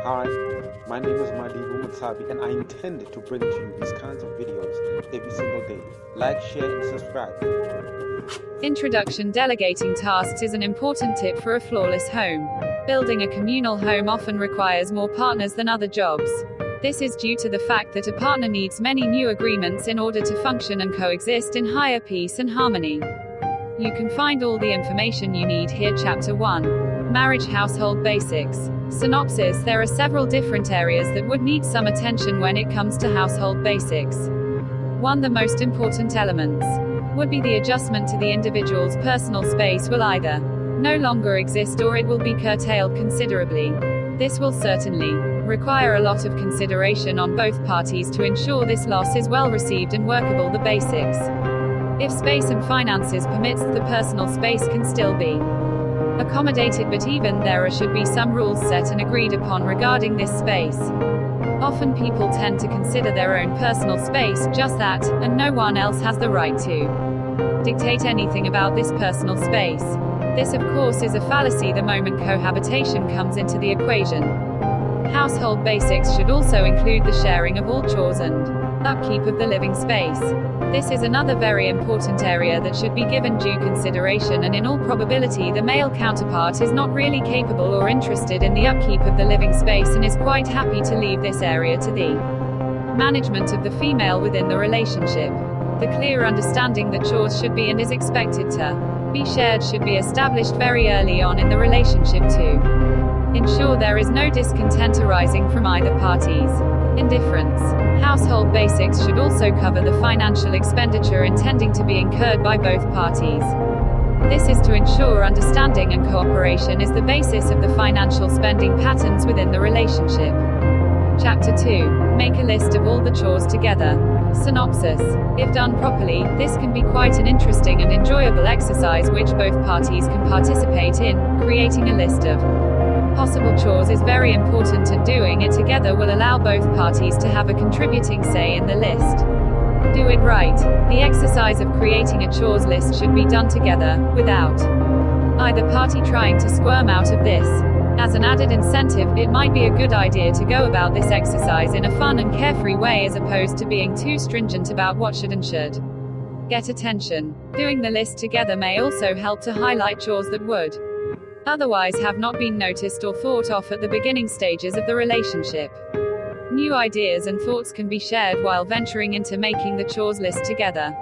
Hi, my name is Malibu Mutabi, and I intend to bring to you these kinds of videos every single day. Like, share, and subscribe. Introduction: Delegating tasks is an important tip for a flawless home. Building a communal home often requires more partners than other jobs. This is due to the fact that a partner needs many new agreements in order to function and coexist in higher peace and harmony. You can find all the information you need here. Chapter 1. Marriage Household Basics. Synopsis: There are several different areas that would need some attention when it comes to household basics. 1. The most important elements would be the adjustment to the individual's personal space will either no longer exist or it will be curtailed considerably. This will certainly require a lot of consideration on both parties to ensure this loss is well received and workable. The basics: if space and finances permits, the personal space can still be accommodated, but even there should be some rules set and agreed upon regarding this space. Often people tend to consider their own personal space just that, and no one else has the right to dictate anything about this personal space. This, of course, is a fallacy the moment cohabitation comes into the equation. Household basics should also include the sharing of all chores and upkeep of the living space. This is another very important area that should be given due consideration, and in all probability the male counterpart is not really capable or interested in the upkeep of the living space and is quite happy to leave this area to the management of the female within the relationship. The clear understanding that chores should be and is expected to be shared should be established very early on in the relationship to ensure there is no discontent arising from either party's indifference. Household basics should also cover the financial expenditure intending to be incurred by both parties. This is to ensure understanding, and cooperation is the basis of the financial spending patterns within the relationship. Chapter 2. Make a list of all the chores together. Synopsis: if done properly, this can be quite an interesting and enjoyable exercise which both parties can participate in. Creating a list of possible chores is very important, and doing it together will allow both parties to have a contributing say in the list. Do it right. The exercise of creating a chores list should be done together, without either party trying to squirm out of this. As an added incentive, it might be a good idea to go about this exercise in a fun and carefree way as opposed to being too stringent about what should and should get attention. Doing the list together may also help to highlight chores that would otherwise have not been noticed or thought of at the beginning stages of the relationship. New ideas and thoughts can be shared while venturing into making the chores list together.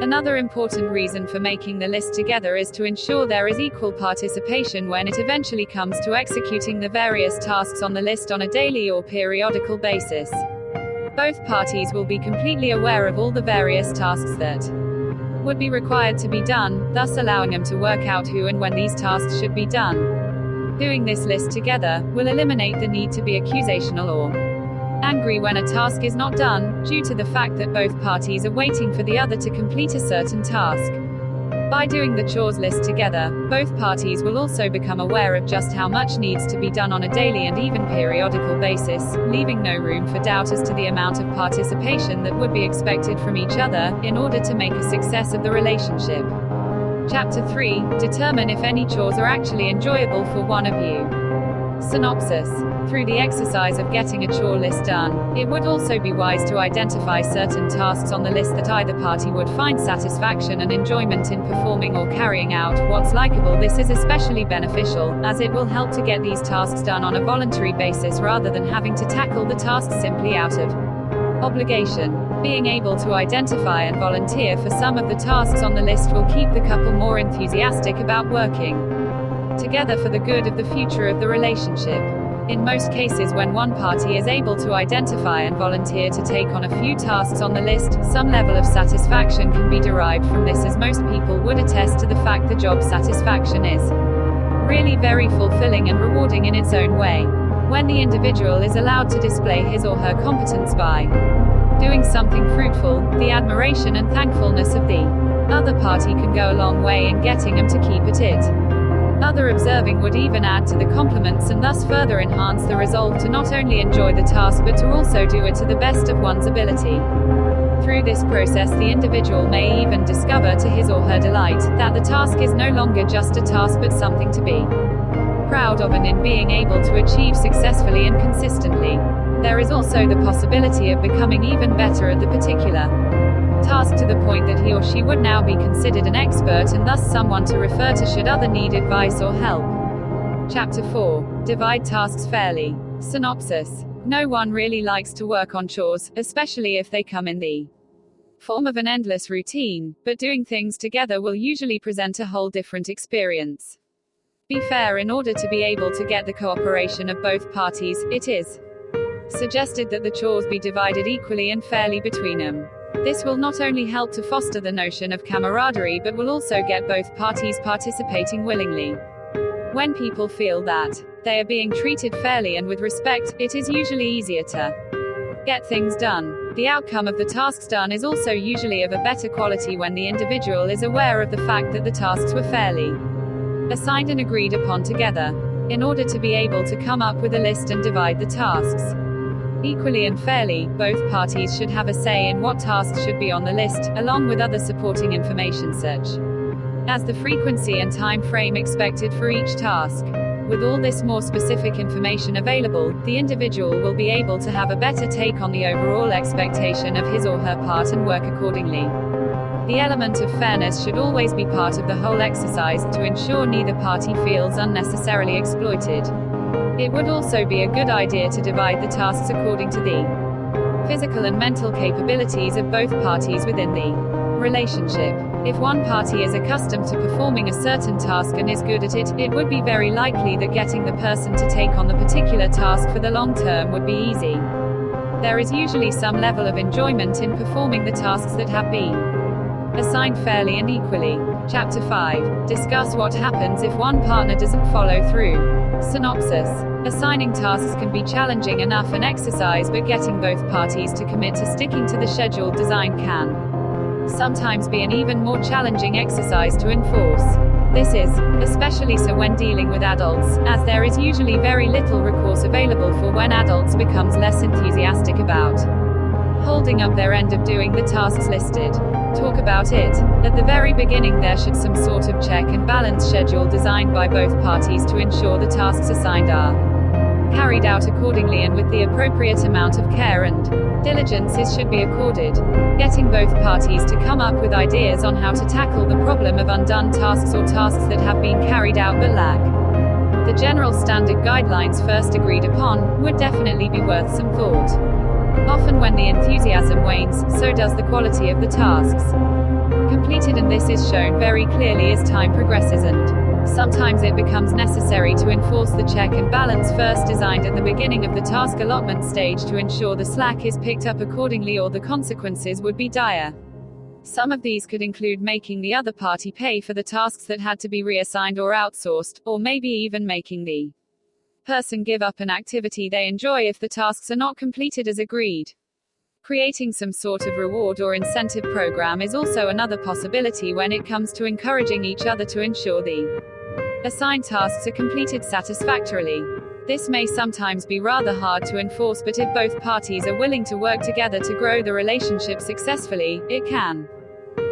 Another important reason for making the list together is to ensure there is equal participation when it eventually comes to executing the various tasks on the list on a daily or periodical basis. Both parties will be completely aware of all the various tasks that would be required to be done, thus allowing them to work out who and when these tasks should be done. Doing this list together will eliminate the need to be accusational or angry when a task is not done, due to the fact that both parties are waiting for the other to complete a certain task. By doing the chores list together, both parties will also become aware of just how much needs to be done on a daily and even periodical basis, leaving no room for doubt as to the amount of participation that would be expected from each other, in order to make a success of the relationship. Chapter 3. Determine if any chores are actually enjoyable for one of you. Synopsis: through the exercise of getting a chore list done, it would also be wise to identify certain tasks on the list that either party would find satisfaction and enjoyment in performing or carrying out. What's likable: this is especially beneficial, as it will help to get these tasks done on a voluntary basis rather than having to tackle the tasks simply out of obligation. Being able to identify and volunteer for some of the tasks on the list will keep the couple more enthusiastic about working together for the good of the future of the relationship. In most cases, when one party is able to identify and volunteer to take on a few tasks on the list, some level of satisfaction can be derived from this, as most people would attest to the fact the job satisfaction is really very fulfilling and rewarding in its own way. When the individual is allowed to display his or her competence by doing something fruitful, the admiration and thankfulness of the other party can go a long way in getting them to keep at it. Other observing would even add to the compliments and thus further enhance the resolve to not only enjoy the task but to also do it to the best of one's ability. Through this process, the individual may even discover to his or her delight that the task is no longer just a task but something to be proud of and in being able to achieve successfully and consistently. There is also the possibility of becoming even better at the particular task to the point that he or she would now be considered an expert and thus someone to refer to should other need advice or help. Chapter 4. Divide tasks fairly. Synopsis. No one really likes to work on chores, especially if they come in the form of an endless routine, but doing things together will usually present a whole different experience. Be fair in order to be able to get the cooperation of both parties. It is suggested that the chores be divided equally and fairly between them. This will not only help to foster the notion of camaraderie but will also get both parties participating willingly. When people feel that they are being treated fairly and with respect, it is usually easier to get things done. The outcome of the tasks done is also usually of a better quality when the individual is aware of the fact that the tasks were fairly assigned and agreed upon together. In order to be able to come up with a list and divide the tasks equally and fairly, both parties should have a say in what tasks should be on the list, along with other supporting information such as the frequency and time frame expected for each task. With all this more specific information available, the individual will be able to have a better take on the overall expectation of his or her part and work accordingly. The element of fairness should always be part of the whole exercise, to ensure neither party feels unnecessarily exploited. It would also be a good idea to divide the tasks according to the physical and mental capabilities of both parties within the relationship. If one party is accustomed to performing a certain task and is good at it, it would be very likely that getting the person to take on the particular task for the long term would be easy. There is usually some level of enjoyment in performing the tasks that have been assigned fairly and equally. Chapter 5. Discuss what happens if one partner doesn't follow through. Synopsis. Assigning tasks can be challenging enough an exercise, but getting both parties to commit to sticking to the scheduled design can sometimes be an even more challenging exercise to enforce. This is especially so when dealing with adults, as there is usually very little recourse available for when adults becomes less enthusiastic about holding up their end of doing the tasks listed. Talk about it. At the very beginning there should some sort of check and balance schedule designed by both parties to ensure the tasks assigned are carried out accordingly and with the appropriate amount of care and diligence should be accorded. Getting both parties to come up with ideas on how to tackle the problem of undone tasks or tasks that have been carried out but lack the general standard guidelines first agreed upon would definitely be worth some thought. Often when the enthusiasm wanes, so does the quality of the tasks completed, and this is shown very clearly as time progresses, and sometimes it becomes necessary to enforce the check and balance first designed at the beginning of the task allotment stage to ensure the slack is picked up accordingly, or the consequences would be dire. Some of these could include making the other party pay for the tasks that had to be reassigned or outsourced, or maybe even making the person give up an activity they enjoy if the tasks are not completed as agreed. Creating some sort of reward or incentive program is also another possibility when it comes to encouraging each other to ensure the assigned tasks are completed satisfactorily. This may sometimes be rather hard to enforce, but if both parties are willing to work together to grow the relationship successfully, it can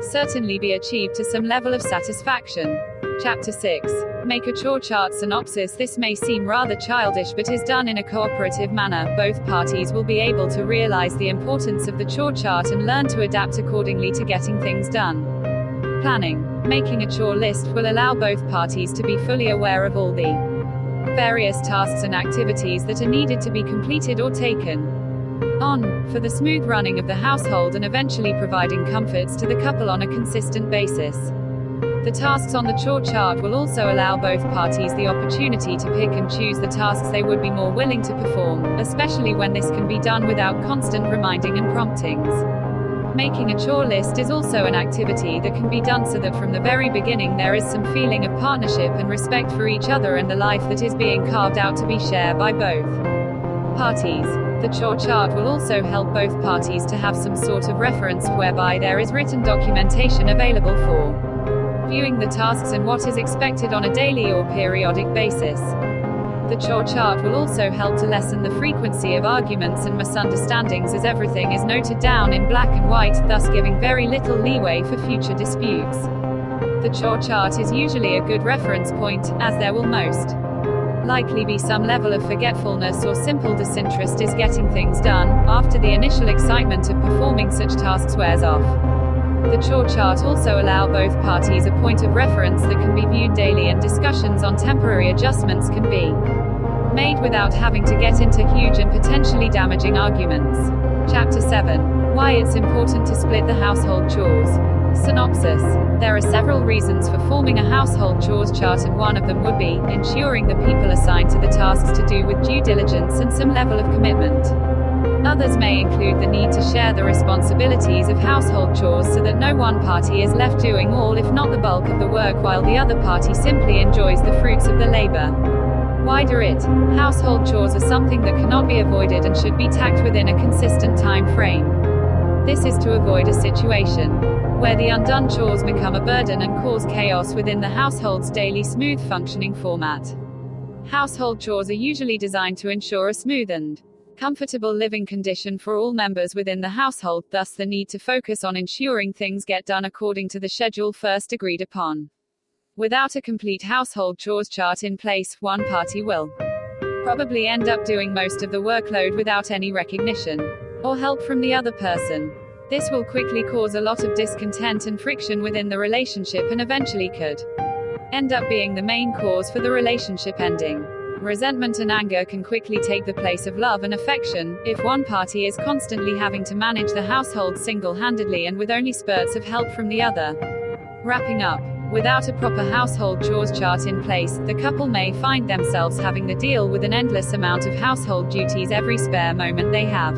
certainly be achieved to some level of satisfaction. Chapter 6. Make a chore chart. Synopsis. This may seem rather childish, but is done in a cooperative manner. Both parties will be able to realize the importance of the chore chart and learn to adapt accordingly to getting things done. Planning. Making a chore list will allow both parties to be fully aware of all the various tasks and activities that are needed to be completed or taken on for the smooth running of the household, and eventually providing comforts to the couple on a consistent basis. The tasks on the chore chart will also allow both parties the opportunity to pick and choose the tasks they would be more willing to perform, especially when this can be done without constant reminding and promptings. Making a chore list is also an activity that can be done so that from the very beginning there is some feeling of partnership and respect for each other and the life that is being carved out to be shared by both parties. The chore chart will also help both parties to have some sort of reference whereby there is written documentation available for viewing the tasks and what is expected on a daily or periodic basis. The chore chart will also help to lessen the frequency of arguments and misunderstandings, as everything is noted down in black and white, thus giving very little leeway for future disputes. The chore chart is usually a good reference point, as there will most likely be some level of forgetfulness or simple disinterest in getting things done, after the initial excitement of performing such tasks wears off. The chore chart also allow both parties a point of reference that can be viewed daily, and discussions on temporary adjustments can be made without having to get into huge and potentially damaging arguments. Chapter 7. Why it's important to split the household chores. Synopsis. There are several reasons for forming a household chores chart, and one of them would be ensuring the people assigned to the tasks to do with due diligence and some level of commitment. Others may include the need to share the responsibilities of household chores so that no one party is left doing all, if not the bulk of the work, while the other party simply enjoys the fruits of the labor. Wider it, household chores are something that cannot be avoided and should be tacked within a consistent time frame. This is to avoid a situation where the undone chores become a burden and cause chaos within the household's daily smooth functioning format. Household chores are usually designed to ensure a smooth and comfortable living condition for all members within the household, thus the need to focus on ensuring things get done according to the schedule first agreed upon. Without a complete household chores chart in place, one party will probably end up doing most of the workload without any recognition or help from the other person. This will quickly cause a lot of discontent and friction within the relationship, and eventually could end up being the main cause for the relationship ending. Resentment and anger can quickly take the place of love and affection, if one party is constantly having to manage the household single-handedly and with only spurts of help from the other. Wrapping up. Without a proper household chores chart in place, the couple may find themselves having to deal with an endless amount of household duties every spare moment they have.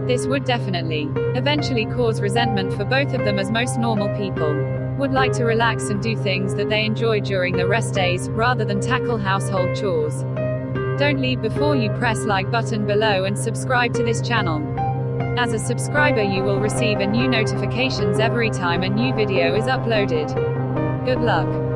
This would definitely eventually cause resentment for both of them, as most normal people would like to relax and do things that they enjoy during the rest days, rather than tackle household chores. Don't leave before you press like button below and subscribe to this channel. As a subscriber, you will receive a new notifications every time a new video is uploaded. Good luck.